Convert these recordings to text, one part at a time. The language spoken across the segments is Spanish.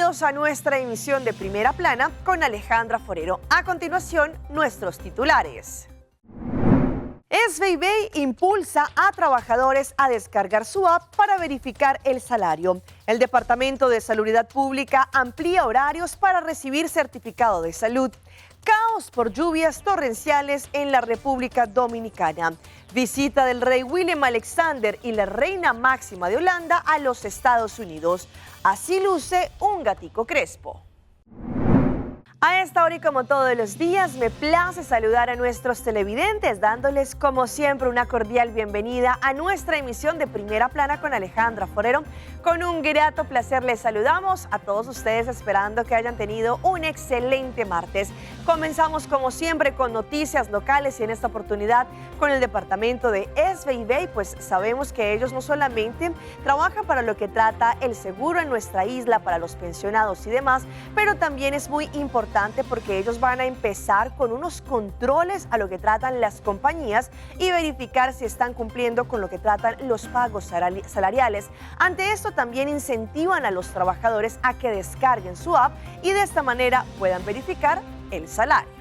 Bienvenidos a nuestra emisión de Primera Plana con Alejandra Forero. A continuación, nuestros titulares. SBB impulsa a trabajadores a descargar su app para verificar el salario. El Departamento de Salubridad Pública amplía horarios para recibir certificado de salud. Caos por lluvias torrenciales en la República Dominicana. Visita del rey Willem Alexander y la reina máxima de Holanda a los Estados Unidos. Así luce un gatico crespo. A esta hora y como todos los días, me place saludar a nuestros televidentes, dándoles como siempre una cordial bienvenida a nuestra emisión de Primera Plana con Alejandra Forero. Con un grato placer les saludamos a todos ustedes, esperando que hayan tenido un excelente martes. Comenzamos como siempre con noticias locales y en esta oportunidad con el departamento de SBB, pues sabemos que ellos no solamente trabajan para lo que trata el seguro en nuestra isla, para los pensionados y demás, pero también es muy importante porque ellos van a empezar con unos controles a lo que tratan las compañías y verificar si están cumpliendo con lo que tratan los pagos salariales. Ante esto también incentivan a los trabajadores a que descarguen su app y de esta manera puedan verificar el salario.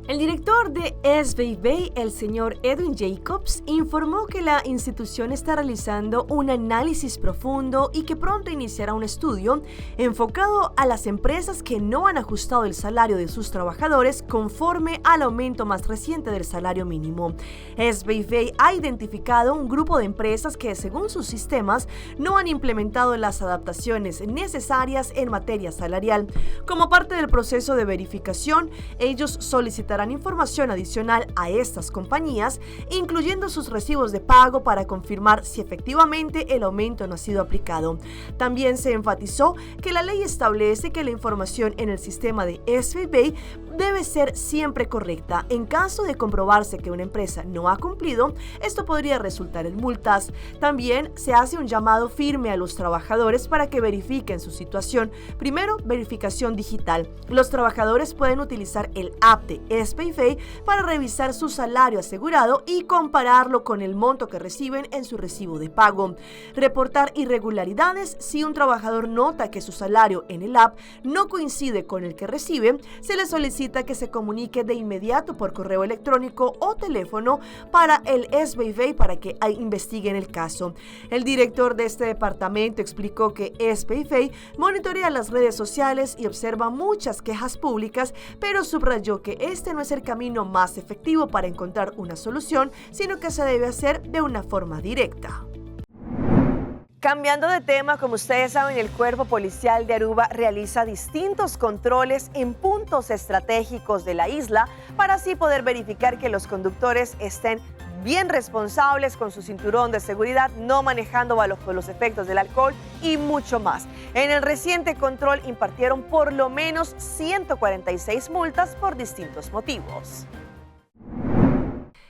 El director de SBB, el señor Edwin Jacobs, informó que la institución está realizando un análisis profundo y que pronto iniciará un estudio enfocado a las empresas que no han ajustado el salario de sus trabajadores conforme al aumento más reciente del salario mínimo. SBB ha identificado un grupo de empresas que, según sus sistemas, no han implementado las adaptaciones necesarias en materia salarial. Como parte del proceso de verificación, ellos solicitarán información adicional a estas compañías, incluyendo sus recibos de pago para confirmar si efectivamente el aumento no ha sido aplicado. También se enfatizó que la ley establece que la información en el sistema de SBB debe ser siempre correcta. En caso de comprobarse que una empresa no ha cumplido, esto podría resultar en multas. También se hace un llamado firme a los trabajadores para que verifiquen su situación. Primero, verificación digital. Los trabajadores pueden utilizar el app de SBB para revisar su salario asegurado y compararlo con el monto que reciben en su recibo de pago. Reportar irregularidades. Si un trabajador nota que su salario en el app no coincide con el que recibe, se le solicita que se comunique de inmediato por correo electrónico o teléfono para el SBB para que investiguen el caso. El director de este departamento explicó que SBB monitorea las redes sociales y observa muchas quejas públicas, pero subrayó que este no es el camino más efectivo para encontrar una solución, sino que se debe hacer de una forma directa. Cambiando de tema, como ustedes saben, el Cuerpo Policial de Aruba realiza distintos controles en puntos estratégicos de la isla para así poder verificar que los conductores estén bien responsables con su cinturón de seguridad, no manejando bajo los efectos del alcohol y mucho más. En el reciente control impartieron por lo menos 146 multas por distintos motivos.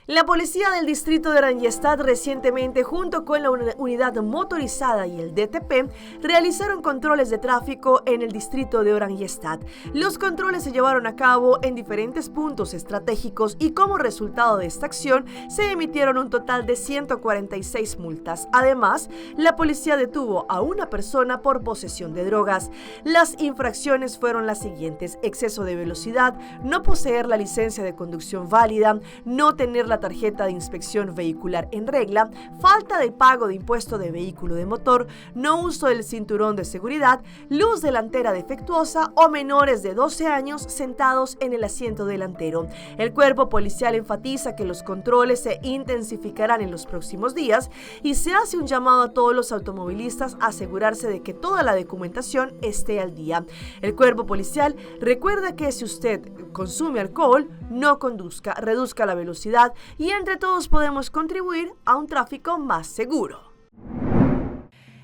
La policía del distrito de Oranjestad recientemente, junto con la unidad motorizada y el DTP, realizaron controles de tráfico en el distrito de Oranjestad. Los controles se llevaron a cabo en diferentes puntos estratégicos y como resultado de esta acción se emitieron un total de 146 multas. Además, la policía detuvo a una persona por posesión de drogas. Las infracciones fueron las siguientes: exceso de velocidad, no poseer la licencia de conducción válida, no tener la tarjeta de inspección vehicular en regla, falta de pago de impuesto de vehículo de motor, no uso del cinturón de seguridad, luz delantera defectuosa o menores de 12 años sentados en el asiento delantero. El cuerpo policial enfatiza que los controles se intensificarán en los próximos días y se hace un llamado a todos los automovilistas a asegurarse de que toda la documentación esté al día. El cuerpo policial recuerda que si usted consume alcohol, no conduzca, reduzca la velocidad y entre todos podemos contribuir a un tráfico más seguro.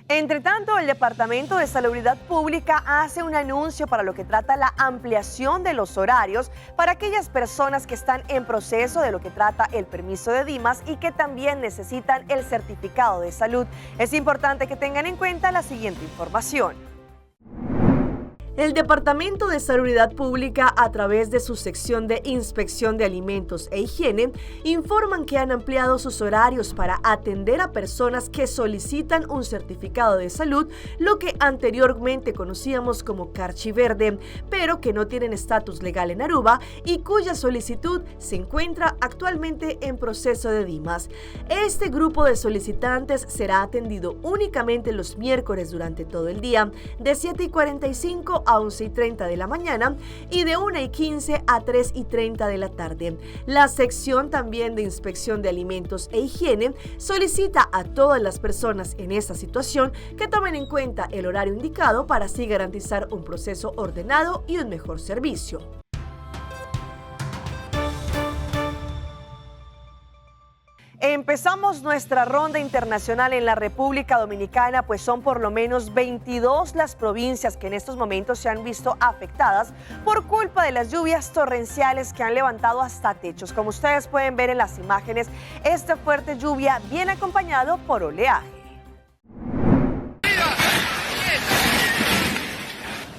Entre tanto, el Departamento de Salubridad Pública hace un anuncio para lo que trata la ampliación de los horarios para aquellas personas que están en proceso de lo que trata el permiso de DIMAS y que también necesitan el certificado de salud. Es importante que tengan en cuenta la siguiente información. El Departamento de Salubridad Pública, a través de su sección de Inspección de Alimentos e Higiene, informan que han ampliado sus horarios para atender a personas que solicitan un certificado de salud, lo que anteriormente conocíamos como Carchi Verde, pero que no tienen estatus legal en Aruba y cuya solicitud se encuentra actualmente en proceso de DIMAS. Este grupo de solicitantes será atendido únicamente los miércoles durante todo el día, de 7:45 a 11:30 de la mañana y de 1:15 a 3:30 de la tarde. La sección también de Inspección de Alimentos e Higiene solicita a todas las personas en esta situación que tomen en cuenta el horario indicado para así garantizar un proceso ordenado y un mejor servicio. Empezamos nuestra ronda internacional en la República Dominicana, pues son por lo menos 22 las provincias que en estos momentos se han visto afectadas por culpa de las lluvias torrenciales que han levantado hasta techos. Como ustedes pueden ver en las imágenes, esta fuerte lluvia viene acompañado por oleaje.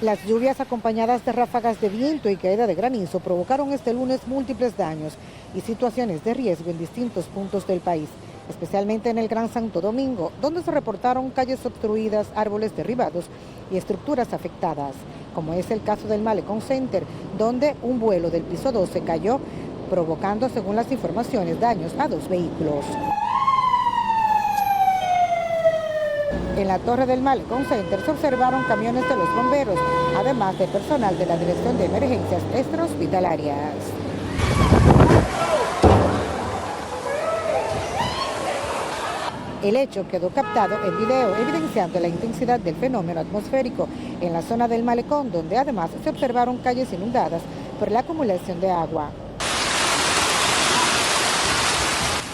Las lluvias acompañadas de ráfagas de viento y caída de granizo provocaron este lunes múltiples daños y situaciones de riesgo en distintos puntos del país, especialmente en el Gran Santo Domingo, donde se reportaron calles obstruidas, árboles derribados y estructuras afectadas, como es el caso del Malecón Center, donde un vuelo del piso 12 cayó, provocando, según las informaciones, daños a 2 vehículos. En la torre del Malecón Center se observaron camiones de los bomberos, además de personal de la Dirección de Emergencias Extrahospitalarias. El hecho quedó captado en video, evidenciando la intensidad del fenómeno atmosférico en la zona del Malecón, donde además se observaron calles inundadas por la acumulación de agua.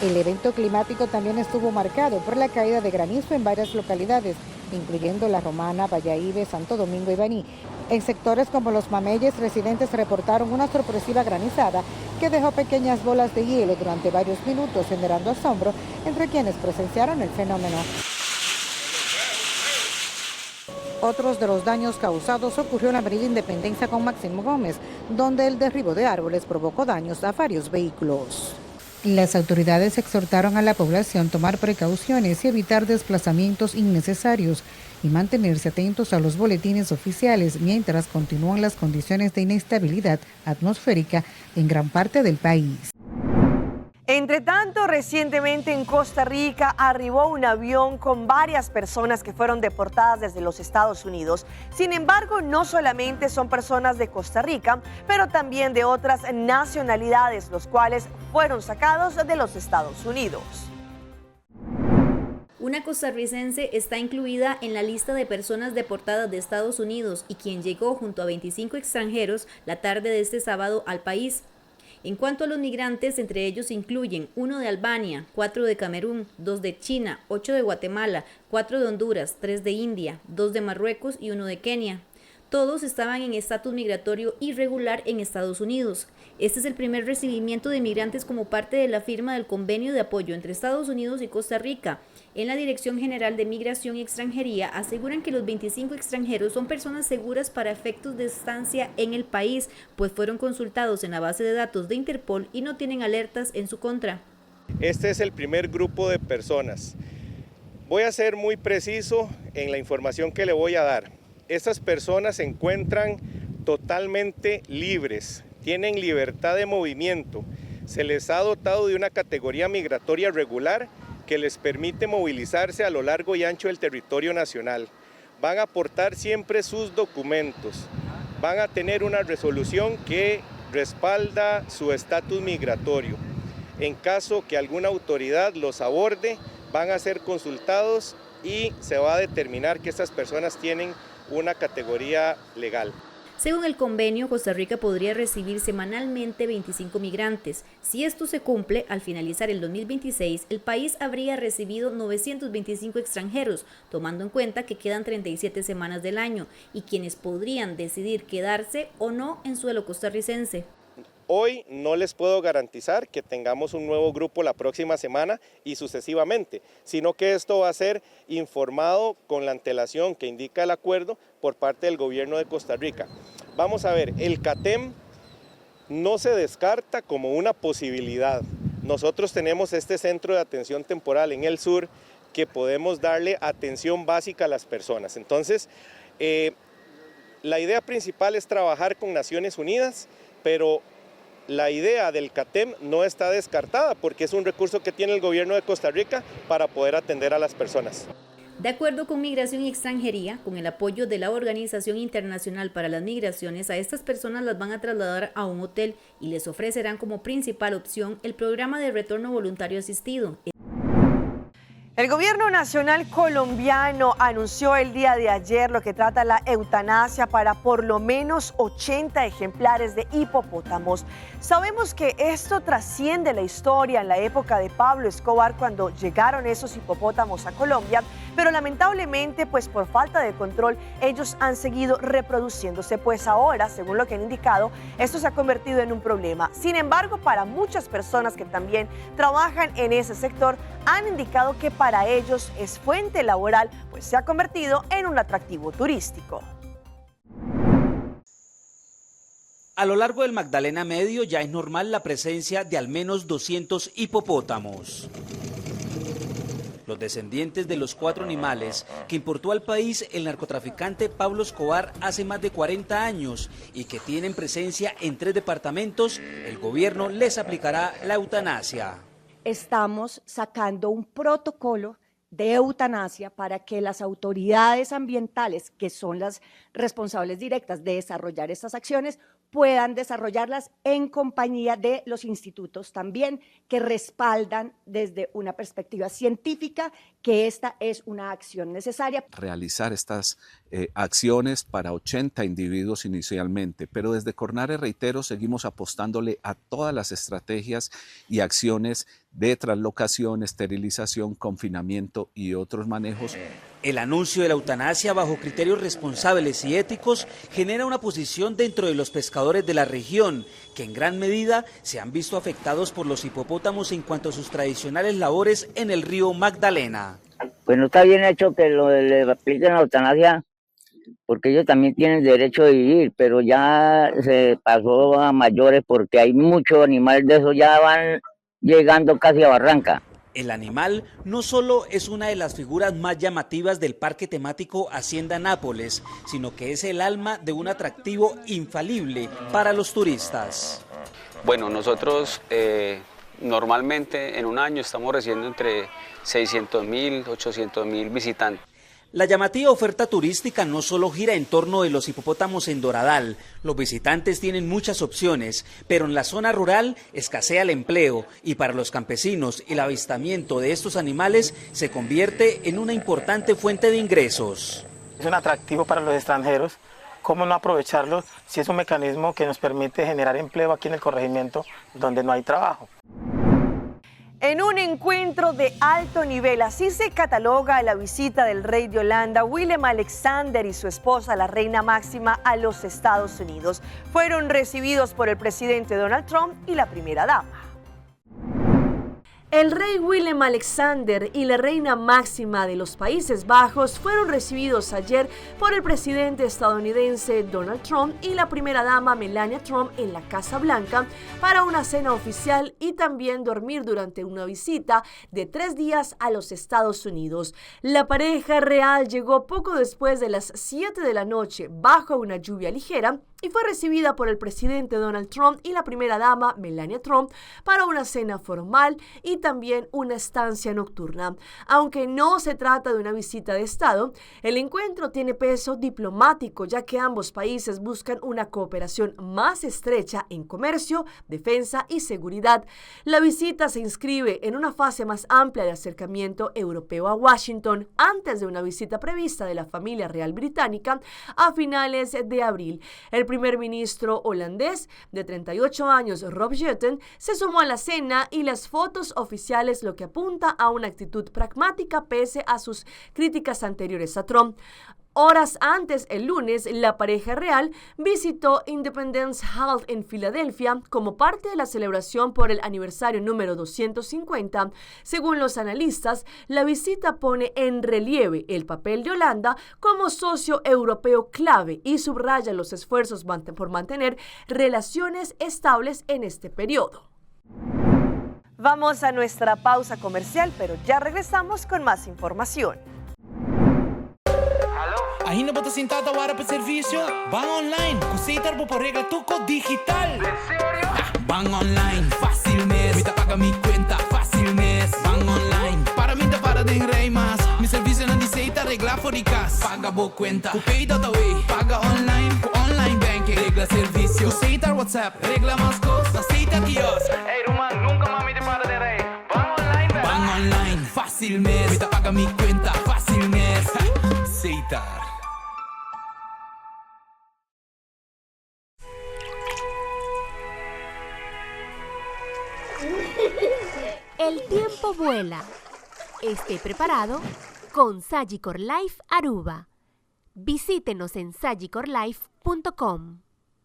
El evento climático también estuvo marcado por la caída de granizo en varias localidades, incluyendo La Romana, Bayahíbe, Santo Domingo y Baní. En sectores como Los Mameyes, residentes reportaron una sorpresiva granizada que dejó pequeñas bolas de hielo durante varios minutos, generando asombro entre quienes presenciaron el fenómeno. Otros de los daños causados ocurrió en la Avenida Independencia con Máximo Gómez, donde el derribo de árboles provocó daños a varios vehículos. Las autoridades exhortaron a la población a tomar precauciones y evitar desplazamientos innecesarios y mantenerse atentos a los boletines oficiales mientras continúan las condiciones de inestabilidad atmosférica en gran parte del país. Entre tanto, recientemente en Costa Rica arribó un avión con varias personas que fueron deportadas desde los Estados Unidos. Sin embargo, no solamente son personas de Costa Rica, pero también de otras nacionalidades, los cuales fueron sacados de los Estados Unidos. Una costarricense está incluida en la lista de personas deportadas de Estados Unidos y quien llegó junto a 25 extranjeros la tarde de este sábado al país. En cuanto a los migrantes, entre ellos se incluyen 1 de Albania, 4 de Camerún, 2 de China, 8 de Guatemala, 4 de Honduras, 3 de India, 2 de Marruecos y 1 de Kenia. Todos estaban en estatus migratorio irregular en Estados Unidos. Este es el primer recibimiento de migrantes como parte de la firma del convenio de apoyo entre Estados Unidos y Costa Rica. En la Dirección General de Migración y Extranjería aseguran que los 25 extranjeros son personas seguras para efectos de estancia en el país, pues fueron consultados en la base de datos de Interpol y no tienen alertas en su contra. Este es el primer grupo de personas. Voy a ser muy preciso en la información que le voy a dar. Estas personas se encuentran totalmente libres, tienen libertad de movimiento. Se les ha dotado de una categoría migratoria regular que les permite movilizarse a lo largo y ancho del territorio nacional. Van a aportar siempre sus documentos, van a tener una resolución que respalda su estatus migratorio. En caso que alguna autoridad los aborde, van a ser consultados y se va a determinar que estas personas tienen una categoría legal. Según el convenio, Costa Rica podría recibir semanalmente 25 migrantes. Si esto se cumple, al finalizar el 2026, el país habría recibido 925 extranjeros, tomando en cuenta que quedan 37 semanas del año y quienes podrían decidir quedarse o no en suelo costarricense. Hoy no les puedo garantizar que tengamos un nuevo grupo la próxima semana y sucesivamente, sino que esto va a ser informado con la antelación que indica el acuerdo por parte del gobierno de Costa Rica. Vamos a ver, el CATEM no se descarta como una posibilidad. Nosotros tenemos este centro de atención temporal en el sur que podemos darle atención básica a las personas. Entonces, la idea principal es trabajar con Naciones Unidas, pero la idea del CATEM no está descartada porque es un recurso que tiene el gobierno de Costa Rica para poder atender a las personas. De acuerdo con Migración y Extranjería, con el apoyo de la Organización Internacional para las Migraciones, a estas personas las van a trasladar a un hotel y les ofrecerán como principal opción el programa de retorno voluntario asistido. El gobierno nacional colombiano anunció el día de ayer lo que trata la eutanasia para por lo menos 80 ejemplares de hipopótamos. Sabemos que esto trasciende la historia en la época de Pablo Escobar cuando llegaron esos hipopótamos a Colombia, pero lamentablemente pues por falta de control ellos han seguido reproduciéndose, pues ahora, según lo que han indicado, esto se ha convertido en un problema. Sin embargo, para muchas personas que también trabajan en ese sector, han indicado que para ellos es fuente laboral, pues se ha convertido en un atractivo turístico. A lo largo del Magdalena Medio ya es normal la presencia de al menos 200 hipopótamos. Los descendientes de los 4 animales que importó al país el narcotraficante Pablo Escobar hace más de 40 años y que tienen presencia en 3 departamentos, el gobierno les aplicará la eutanasia. Estamos sacando un protocolo de eutanasia para que las autoridades ambientales, que son las responsables directas de desarrollar estas acciones, puedan desarrollarlas en compañía de los institutos también, que respaldan desde una perspectiva científica que esta es una acción necesaria. Realizar estas acciones para 80 individuos inicialmente, pero desde Cornare, reitero, seguimos apostándole a todas las estrategias y acciones de traslocación, esterilización, confinamiento y otros manejos. El anuncio de la eutanasia bajo criterios responsables y éticos genera una posición dentro de los pescadores de la región, que en gran medida se han visto afectados por los hipopótamos en cuanto a sus tradicionales labores en el río Magdalena. Pues no está bien hecho que le apliquen la eutanasia, porque ellos también tienen derecho de vivir, pero ya se pasó a mayores porque hay muchos animales de esos, ya van llegando casi a Barranca. El animal no solo es una de las figuras más llamativas del parque temático Hacienda Nápoles, sino que es el alma de un atractivo infalible para los turistas. Bueno, nosotros normalmente en un año estamos recibiendo entre 600.000, 800.000 visitantes. La llamativa oferta turística no solo gira en torno de los hipopótamos en Doradal. Los visitantes tienen muchas opciones, pero en la zona rural escasea el empleo y para los campesinos el avistamiento de estos animales se convierte en una importante fuente de ingresos. Es un atractivo para los extranjeros. ¿Cómo no aprovecharlo si es un mecanismo que nos permite generar empleo aquí en el corregimiento donde no hay trabajo? En un encuentro de alto nivel, así se cataloga la visita del rey de Holanda, Willem Alexander, y su esposa, la reina Máxima, a los Estados Unidos. Fueron recibidos por el presidente Donald Trump y la primera dama. El rey Willem Alexander y la reina Máxima de los Países Bajos fueron recibidos ayer por el presidente estadounidense Donald Trump y la primera dama Melania Trump en la Casa Blanca para una cena oficial y también dormir durante una visita de 3 días a los Estados Unidos. La pareja real llegó poco después de las 7 de la noche bajo una lluvia ligera y fue recibida por el presidente Donald Trump y la primera dama Melania Trump para una cena formal y también una estancia nocturna. Aunque no se trata de una visita de Estado, el encuentro tiene peso diplomático, ya que ambos países buscan una cooperación más estrecha en comercio, defensa y seguridad. La visita se inscribe en una fase más amplia de acercamiento europeo a Washington, antes de una visita prevista de la familia real británica a finales de abril. El primer ministro holandés de 38 años, Rob Jetten, se sumó a la cena y las fotos oficiales, lo que apunta a una actitud pragmática pese a sus críticas anteriores a Trump. Horas antes, el lunes, la pareja real visitó Independence Hall en Filadelfia como parte de la celebración por el aniversario número 250. Según los analistas, la visita pone en relieve el papel de Holanda como socio europeo clave y subraya los esfuerzos por mantener relaciones estables en este periodo. Vamos a nuestra pausa comercial, pero ya regresamos con más información. Ainda bota sentado agora para serviço? Van online, com Seitar por regla tuco digital. ¿En serio? Van online, fácil mes. Me paga mi cuenta, fácil mes. Van online, para mí te para de rei mas. Mi serviço não de Seitar regla for de casa. Paga boa cuenta, com pay data way. Paga online, com online banking. Regla serviço, com Seitar WhatsApp. Regla mais coisas, Seitar kiosk. Hey, Roman, nunca más me te para de rei. Van online, baby. Van online, fácil mes. Me paga mi cuenta, fácil mes. Seitar. El tiempo vuela. Esté preparado con Sagicor Life Aruba. Visítenos en sagicorlife.com.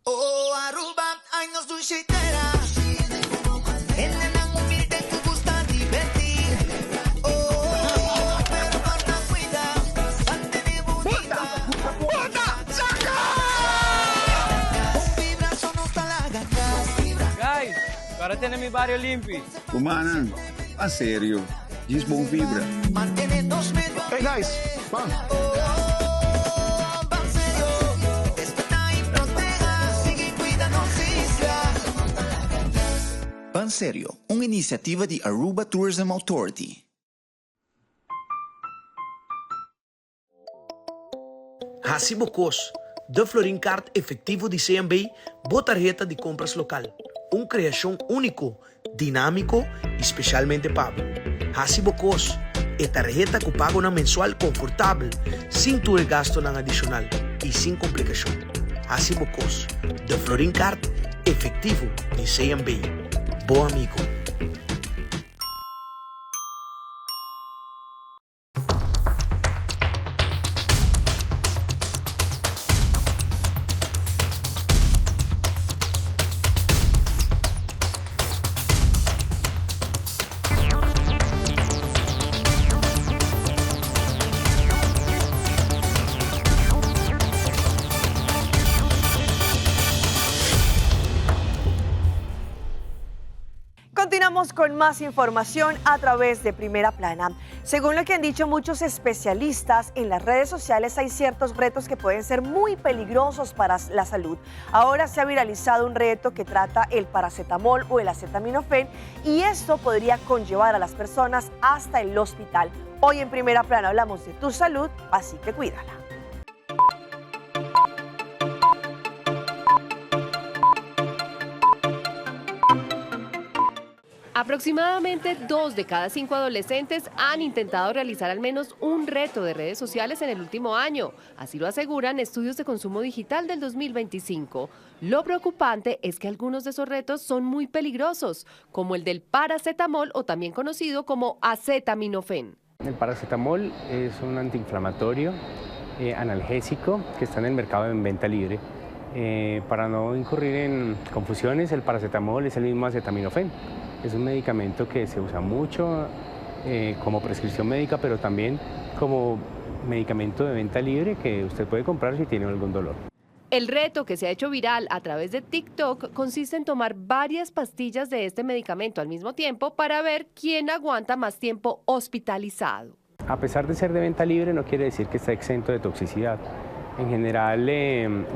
Oh, Aruba, ai nos do jeiteira. Ele não humilde que gusta divertir. Oh, pero corta cuida. Mantene bonita. ¡Puta! ¡Saca! Un vibrazo no está la gata. Guys, agora tem mi barrio limpi. Kumana, a sério, diz bom vibra. Hey guys, come on. Banserio, uma iniciativa de Aruba Tourism Authority. Recibo COS, de Florin Card efetivo de CMB, boa tarjeta de compras local. Uma criação único, dinâmico e especialmente pago. Recibo COS, é tarjeta que paga na mensual confortável, sem ter gasto na adicional e sem complicação. Recibo COS, de Florin Card efetivo de CMB. Bom amigo. Continuamos con más información a través de Primera Plana. Según lo que han dicho muchos especialistas, en las redes sociales hay ciertos retos que pueden ser muy peligrosos para la salud. Ahora se ha viralizado un reto que trata el paracetamol o el acetaminofén y esto podría conllevar a las personas hasta el hospital. Hoy en Primera Plana hablamos de tu salud, así que cuídala. Aproximadamente 2 de cada 5 adolescentes han intentado realizar al menos un reto de redes sociales en el último año. Así lo aseguran estudios de consumo digital del 2025. Lo preocupante es que algunos de esos retos son muy peligrosos, como el del paracetamol o también conocido como acetaminofén. El paracetamol es un antiinflamatorio analgésico que está en el mercado en venta libre. Para no incurrir en confusiones, el paracetamol es el mismo acetaminofén. Es un medicamento que se usa mucho como prescripción médica, pero también como medicamento de venta libre que usted puede comprar si tiene algún dolor. El reto, que se ha hecho viral a través de TikTok, consiste en tomar varias pastillas de este medicamento al mismo tiempo para ver quién aguanta más tiempo hospitalizado. A pesar de ser de venta libre, no quiere decir que está exento de toxicidad. En general,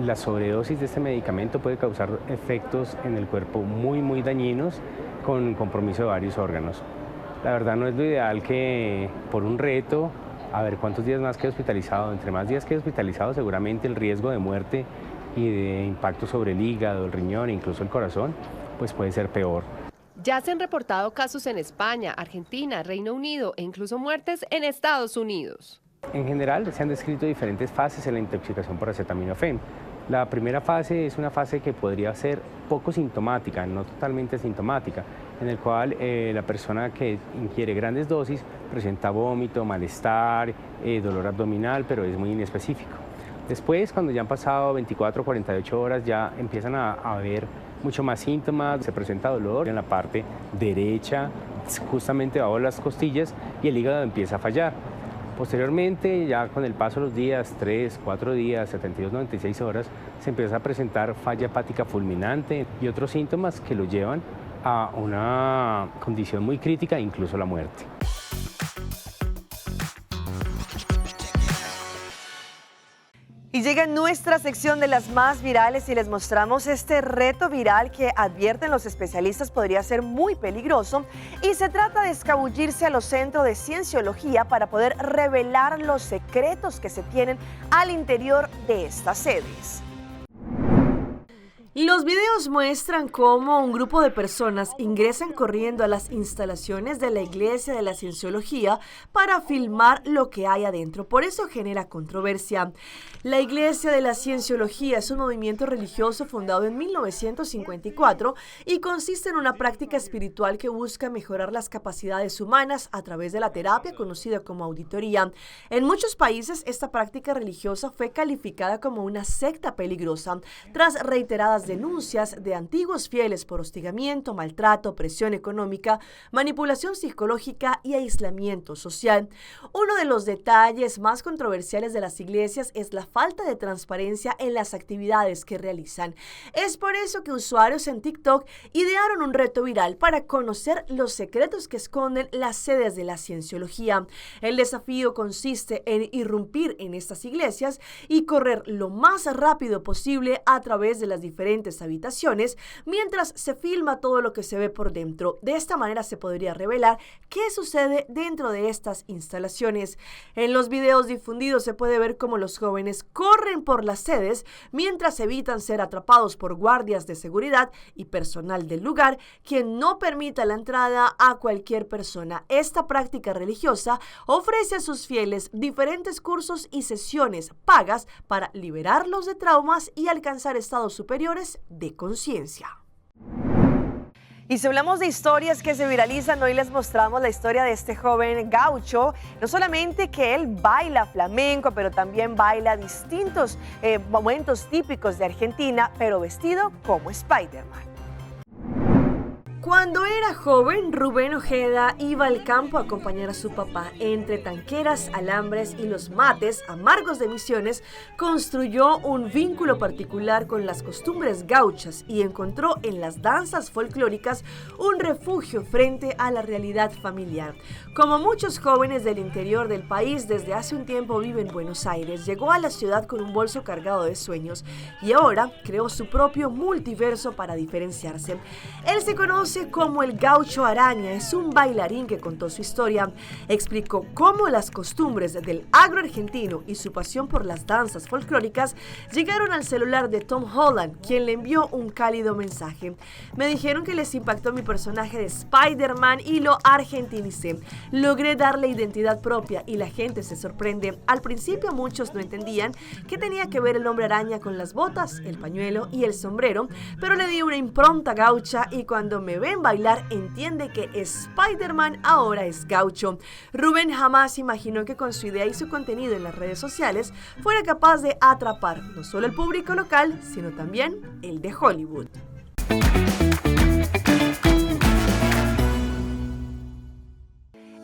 la sobredosis de este medicamento puede causar efectos en el cuerpo muy dañinos con compromiso de varios órganos. La verdad no es lo ideal que por un reto, a ver cuántos días más quede hospitalizado. Entre más días quede hospitalizado, seguramente el riesgo de muerte y de impacto sobre el hígado, el riñón e incluso el corazón, pues puede ser peor. Ya se han reportado casos en España, Argentina, Reino Unido e incluso muertes en Estados Unidos. En general, se han descrito diferentes fases en la intoxicación por acetaminofén. La primera fase es una fase que podría ser poco sintomática, no totalmente sintomática, en el cual la persona que ingiere grandes dosis presenta vómito, malestar, dolor abdominal, pero es muy inespecífico. Después, cuando ya han pasado 24 o 48 horas, ya empiezan a haber mucho más síntomas, se presenta dolor en la parte derecha, justamente debajo de las costillas, y el hígado empieza a fallar. Posteriormente, ya con el paso de los días, 3, 4 días, 72, 96 horas, se empieza a presentar falla hepática fulminante y otros síntomas que lo llevan a una condición muy crítica, incluso la muerte. Y llega nuestra sección de las más virales y les mostramos este reto viral que advierten los especialistas podría ser muy peligroso, y se trata de escabullirse a los centros de cienciología para poder revelar los secretos que se tienen al interior de estas sedes. Los videos muestran cómo un grupo de personas ingresan corriendo a las instalaciones de la Iglesia de la Cienciología para filmar lo que hay adentro. Por eso genera controversia. La Iglesia de la Cienciología es un movimiento religioso fundado en 1954 y consiste en una práctica espiritual que busca mejorar las capacidades humanas a través de la terapia conocida como auditoría. En muchos países, esta práctica religiosa fue calificada como una secta peligrosa tras reiteradas denuncias de antiguos fieles por hostigamiento, maltrato, presión económica, manipulación psicológica y aislamiento social. Uno de los detalles más controversiales de las iglesias es la falta de transparencia en las actividades que realizan. Es por eso que usuarios en TikTok idearon un reto viral para conocer los secretos que esconden las sedes de la Cienciología. El desafío consiste en irrumpir en estas iglesias y correr lo más rápido posible a través de las diferentes habitaciones mientras se filma todo lo que se ve por dentro. De esta manera se podría revelar qué sucede dentro de estas instalaciones. En los videos difundidos se puede ver cómo los jóvenes corren por las sedes mientras evitan ser atrapados por guardias de seguridad y personal del lugar, quien no permita la entrada a cualquier persona. Esta práctica religiosa ofrece a sus fieles diferentes cursos y sesiones pagas para liberarlos de traumas y alcanzar estados superiores de conciencia. Y si hablamos de historias que se viralizan, hoy les mostramos la historia de este joven gaucho. No solamente que él baila flamenco, pero también baila distintos momentos típicos de Argentina, pero vestido como Spider-Man. Cuando era joven, Rubén Ojeda iba al campo a acompañar a su papá. Entre tanqueras, alambres y los mates amargos de Misiones, construyó un vínculo particular con las costumbres gauchas y encontró en las danzas folclóricas un refugio frente a la realidad familiar. Como muchos jóvenes del interior del país, desde hace un tiempo vive en Buenos Aires. Llegó a la ciudad con un bolso cargado de sueños y ahora creó su propio multiverso para diferenciarse. Él se conoce como el Gaucho Araña, es un bailarín que contó su historia. Explicó cómo las costumbres del agro argentino y su pasión por las danzas folclóricas llegaron al celular de Tom Holland, quien le envió un cálido mensaje. Me dijeron que les impactó mi personaje de Spider-Man y lo argentinicé. Logré darle identidad propia y la gente se sorprende. Al principio muchos no entendían qué tenía que ver el hombre araña con las botas, el pañuelo y el sombrero, pero le di una impronta gaucha y cuando me ven bailar entiende que Spider-Man ahora es gaucho. Rubén jamás imaginó que con su idea y su contenido en las redes sociales fuera capaz de atrapar no solo el público local, sino también el de Hollywood.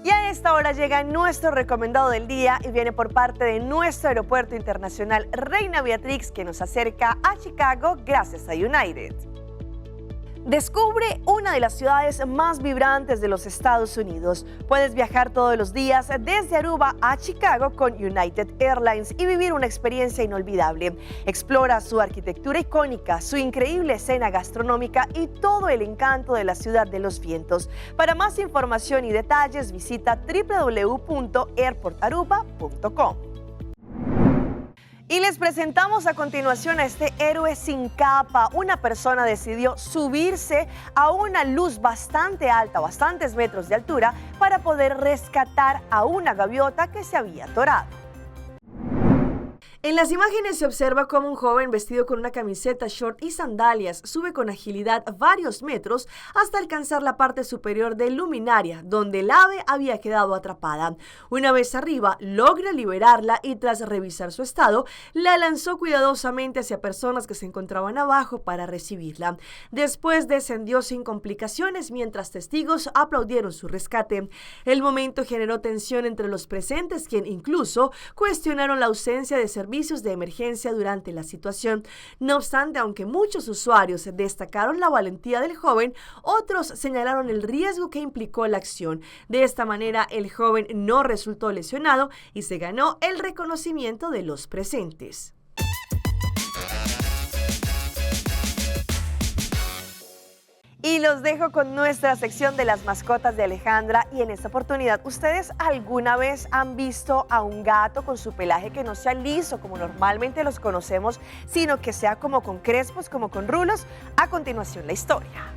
Y a esta hora llega nuestro recomendado del día y viene por parte de nuestro aeropuerto internacional Reina Beatrix, que nos acerca a Chicago gracias a United. Descubre una de las ciudades más vibrantes de los Estados Unidos. Puedes viajar todos los días desde Aruba a Chicago con United Airlines y vivir una experiencia inolvidable. Explora su arquitectura icónica, su increíble escena gastronómica y todo el encanto de la ciudad de los vientos. Para más información y detalles, visita www.airportaruba.com. Y les presentamos a continuación a este héroe sin capa. Una persona decidió subirse a una luz bastante alta, bastantes metros de altura, para poder rescatar a una gaviota que se había atorado. En las imágenes se observa cómo un joven vestido con una camiseta, short y sandalias sube con agilidad varios metros hasta alcanzar la parte superior de luminaria, donde el ave había quedado atrapada. Una vez arriba, logra liberarla y tras revisar su estado, la lanzó cuidadosamente hacia personas que se encontraban abajo para recibirla. Después descendió sin complicaciones mientras testigos aplaudieron su rescate. El momento generó tensión entre los presentes, quien incluso cuestionaron la ausencia de servicios de emergencia durante la situación. No obstante, aunque muchos usuarios destacaron la valentía del joven, otros señalaron el riesgo que implicó la acción. De esta manera, el joven no resultó lesionado y se ganó el reconocimiento de los presentes. Y los dejo con nuestra sección de las mascotas de Alejandra. Y en esta oportunidad, ¿ustedes alguna vez han visto a un gato con su pelaje que no sea liso como normalmente los conocemos, sino que sea como con crespos, como con rulos? A continuación, la historia.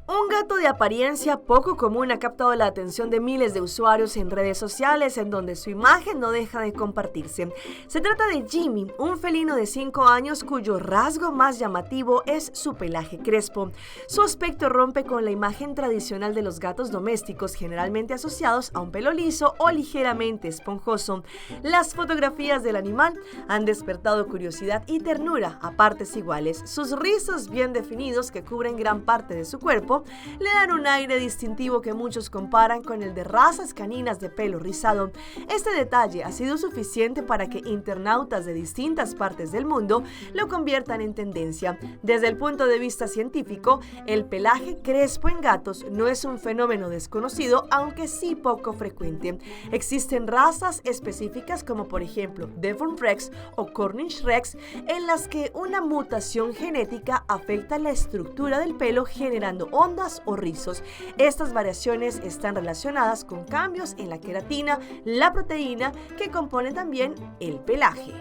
Un gato de apariencia poco común ha captado la atención de miles de usuarios en redes sociales, en donde su imagen no deja de compartirse. Se trata de Jimmy, un felino de 5 años cuyo rasgo más llamativo es su pelaje crespo. Su aspecto rompe con la imagen tradicional de los gatos domésticos, generalmente asociados a un pelo liso o ligeramente esponjoso. Las fotografías del animal han despertado curiosidad y ternura a partes iguales. Sus rizos bien definidos, que cubren gran parte de su cuerpo, le dan un aire distintivo que muchos comparan con el de razas caninas de pelo rizado. Este detalle ha sido suficiente para que internautas de distintas partes del mundo lo conviertan en tendencia. Desde el punto de vista científico, el pelaje crespo en gatos no es un fenómeno desconocido, aunque sí poco frecuente. Existen razas específicas como por ejemplo Devon Rex o Cornish Rex, en las que una mutación genética afecta la estructura del pelo, generando ondas o rizos. Estas variaciones están relacionadas con cambios en la queratina, la proteína que compone también el pelaje.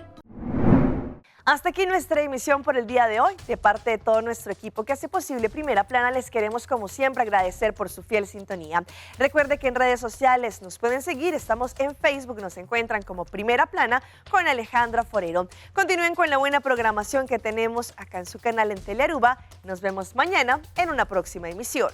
Hasta aquí nuestra emisión por el día de hoy. De parte de todo nuestro equipo que hace posible Primera Plana, les queremos como siempre agradecer por su fiel sintonía. Recuerde que en redes sociales nos pueden seguir, estamos en Facebook, nos encuentran como Primera Plana con Alejandra Forero. Continúen con la buena programación que tenemos acá en su canal en Telearuba. Nos vemos mañana en una próxima emisión.